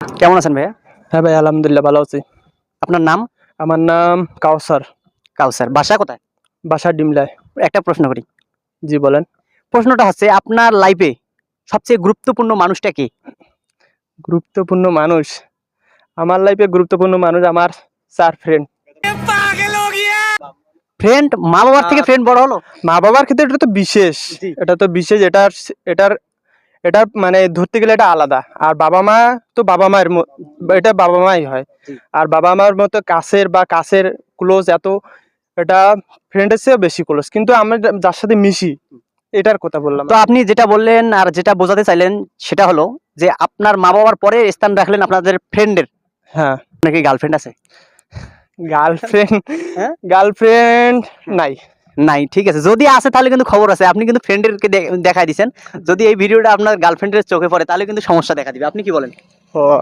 কেমন আছেন ভাইয়া? হ্যাঁ ভাই, আলহামদুলিল্লাহ ভালো আছি। আপনার নাম? আমার নাম কাউসার। কাউসার। বাসা কোথায়? বাসা ডিমলায়। একটা প্রশ্ন করি। জি বলেন। প্রশ্নটা হচ্ছে আপনার লাইফে সবচেয়ে গুরুত্বপূর্ণ মানুষটা কে? গুরুত্বপূর্ণ মানুষ, আমার লাইফে গুরুত্বপূর্ণ মানুষ আমার 4 ফ্রেন্ড। ফ্রেন্ড? মা-বাবার থেকে ফ্রেন্ড বড় হলো? মা বাবার ক্ষেত্রে এটা তো বিশেষ, জি। এটা তো বিশেষ, এটার এটার এটার মানে ধরতে গেলে এটা আলাদা। আর বাবা মা তো বাবা মায়ের এটা বাবা মাই হয়। জি। আর বাবা মার মতো কাছের ক্লোজ এত, এটা ফ্রেন্ডের চেয়ে বেশি ক্লোজ। কিন্তু আমরা যার সাথে মিশি এটার কথা বললাম। তো আপনি যেটা বললেন আর যেটা বোঝাতে চাইলেন সেটা হলো যে আপনার মা-বাবার পরে স্থান রাখলেন আপনাদের ফ্রেন্ডের। হ্যাঁ। আপনার কি গার্লফ্রেন্ড আছে? গার্লফ্রেন্ড হ্যাঁ? গার্লফ্রেন্ড নাই। নাই, ঠিক আছে। যদি আছে তাহলে কিন্তু খবর আছে। আপনি কিন্তু ফ্রেন্ডেরকে দেখায় দিছেন। যদি এই ভিডিওটা আপনার গার্লফ্রেন্ডের চোখে পড়ে তাহলে কিন্তু সমস্যা দেখা দিবে। আপনি কি বলেন? ও